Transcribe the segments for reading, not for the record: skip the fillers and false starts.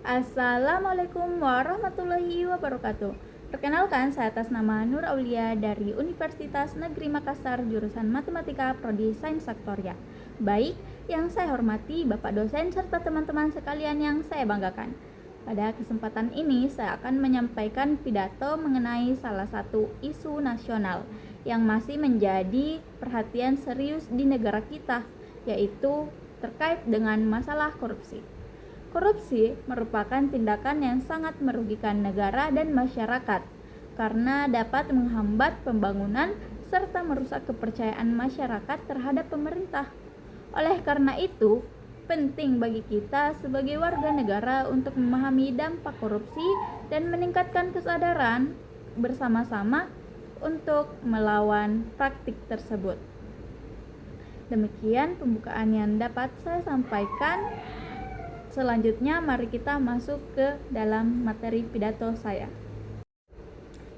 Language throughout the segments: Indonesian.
Assalamualaikum warahmatullahi wabarakatuh. Perkenalkan, saya atas nama Nur Aulia dari Universitas Negeri Makassar, jurusan Matematika Prodi Sains Faktoria. Baik, yang saya hormati Bapak dosen serta teman-teman sekalian yang saya banggakan. Pada kesempatan ini, saya akan menyampaikan pidato mengenai salah satu isu nasional yang masih menjadi perhatian serius di negara kita, yaitu terkait dengan masalah korupsi. Korupsi merupakan tindakan yang sangat merugikan negara dan masyarakat karena dapat menghambat pembangunan serta merusak kepercayaan masyarakat terhadap pemerintah. Oleh karena itu, penting bagi kita sebagai warga negara untuk memahami dampak korupsi dan meningkatkan kesadaran bersama-sama untuk melawan praktik tersebut. Demikian pembukaan yang dapat saya sampaikan. Selanjutnya, mari kita masuk ke dalam materi pidato saya.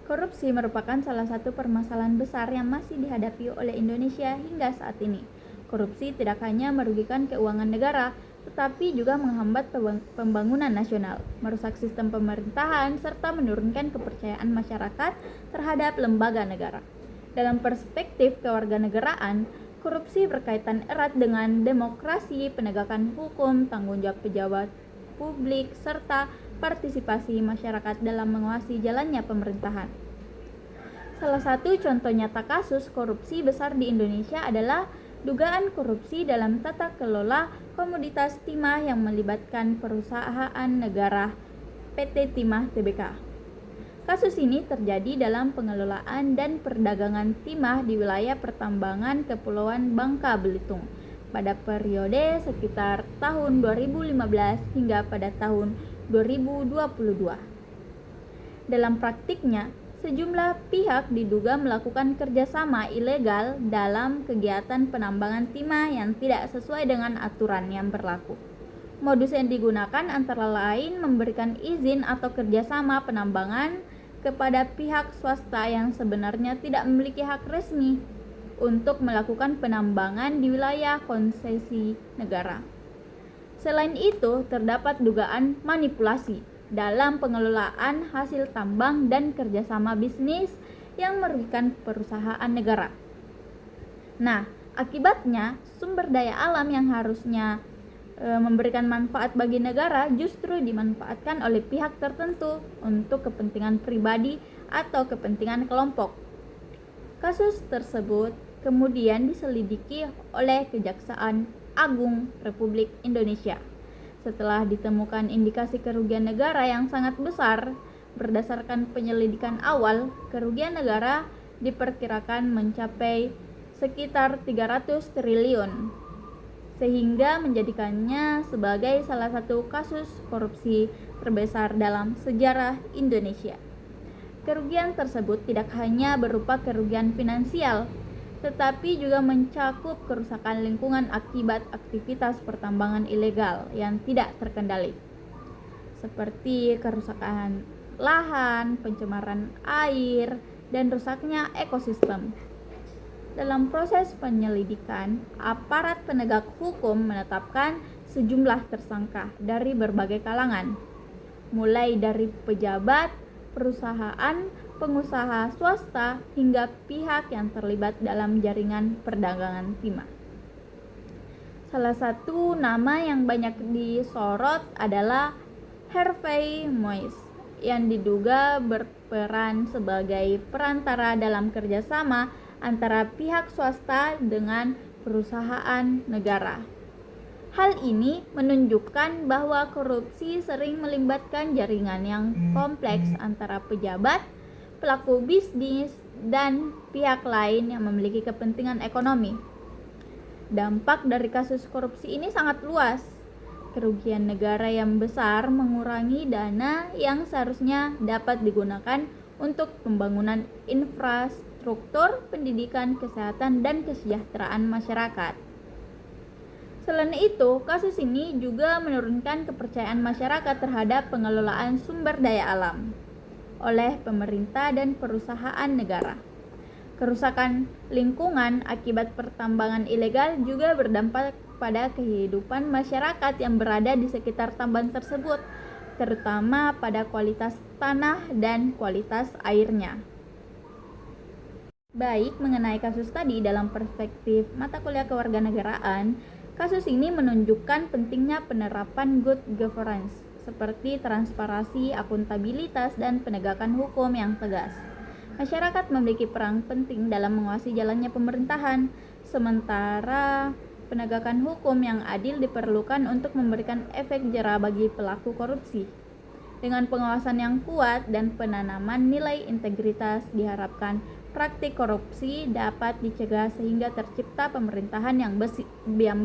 Korupsi merupakan salah satu permasalahan besar yang masih dihadapi oleh Indonesia hingga saat ini. Korupsi tidak hanya merugikan keuangan negara, tetapi juga menghambat pembangunan nasional, merusak sistem pemerintahan, serta menurunkan kepercayaan masyarakat terhadap lembaga negara. Dalam perspektif kewarganegaraan, korupsi berkaitan erat dengan demokrasi, penegakan hukum, tanggung jawab pejabat publik, serta partisipasi masyarakat dalam mengawasi jalannya pemerintahan. Salah satu contoh nyata kasus korupsi besar di Indonesia adalah dugaan korupsi dalam tata kelola komoditas timah yang melibatkan perusahaan negara PT Timah Tbk. Kasus ini terjadi dalam pengelolaan dan perdagangan timah di wilayah pertambangan Kepulauan Bangka Belitung pada periode sekitar tahun 2015 hingga pada tahun 2022. Dalam praktiknya, sejumlah pihak diduga melakukan kerjasama ilegal dalam kegiatan penambangan timah yang tidak sesuai dengan aturan yang berlaku. Modus yang digunakan antara lain memberikan izin atau kerjasama penambangan kepada pihak swasta yang sebenarnya tidak memiliki hak resmi untuk melakukan penambangan di wilayah konsesi negara. Selain itu, terdapat dugaan manipulasi dalam pengelolaan hasil tambang dan kerjasama bisnis yang merugikan perusahaan negara. Nah, akibatnya sumber daya alam yang harusnya memberikan manfaat bagi negara justru dimanfaatkan oleh pihak tertentu untuk kepentingan pribadi atau kepentingan kelompok. Kasus tersebut kemudian diselidiki oleh Kejaksaan Agung Republik Indonesia. Setelah ditemukan indikasi kerugian negara yang sangat besar, berdasarkan penyelidikan awal, kerugian negara diperkirakan mencapai sekitar 300 triliun. Sehingga menjadikannya sebagai salah satu kasus korupsi terbesar dalam sejarah Indonesia. Kerugian tersebut tidak hanya berupa kerugian finansial, tetapi juga mencakup kerusakan lingkungan akibat aktivitas pertambangan ilegal yang tidak terkendali, seperti kerusakan lahan, pencemaran air, dan rusaknya ekosistem. Dalam proses penyelidikan, aparat penegak hukum menetapkan sejumlah tersangka dari berbagai kalangan, mulai dari pejabat, perusahaan, pengusaha swasta, hingga pihak yang terlibat dalam jaringan perdagangan timah. Salah satu nama yang banyak disorot adalah Harvey Moise, yang diduga berperan sebagai perantara dalam kerjasama antara pihak swasta dengan perusahaan negara. Hal ini menunjukkan bahwa korupsi sering melibatkan jaringan yang kompleks antara pejabat, pelaku bisnis, dan pihak lain yang memiliki kepentingan ekonomi. Dampak dari kasus korupsi ini sangat luas. Kerugian negara yang besar mengurangi dana yang seharusnya dapat digunakan untuk pembangunan infrastruktur, pendidikan, kesehatan, dan kesejahteraan masyarakat. Selain itu, kasus ini juga menurunkan kepercayaan masyarakat terhadap pengelolaan sumber daya alam oleh pemerintah dan perusahaan negara. Kerusakan lingkungan akibat pertambangan ilegal juga berdampak pada kehidupan masyarakat yang berada di sekitar tambang tersebut. terutama pada kualitas tanah dan kualitas airnya. Baik, mengenai kasus tadi dalam perspektif mata kuliah kewarganegaraan, kasus ini menunjukkan pentingnya penerapan good governance, seperti transparansi, akuntabilitas, dan penegakan hukum yang tegas. Masyarakat memiliki peran penting dalam menguasai jalannya pemerintahan, sementara penegakan hukum yang adil diperlukan untuk memberikan efek jera bagi pelaku korupsi. Dengan pengawasan yang kuat dan penanaman nilai integritas, diharapkan praktik korupsi dapat dicegah sehingga tercipta pemerintahan yang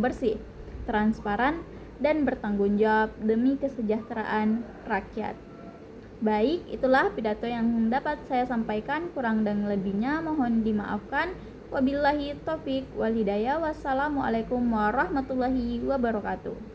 bersih, transparan, dan bertanggung jawab demi kesejahteraan rakyat. Baik, itulah pidato yang dapat saya sampaikan. Kurang dan lebihnya mohon dimaafkan. Wabillahi taufik wal hidayah. Wassalamualaikum warahmatullahi wabarakatuh.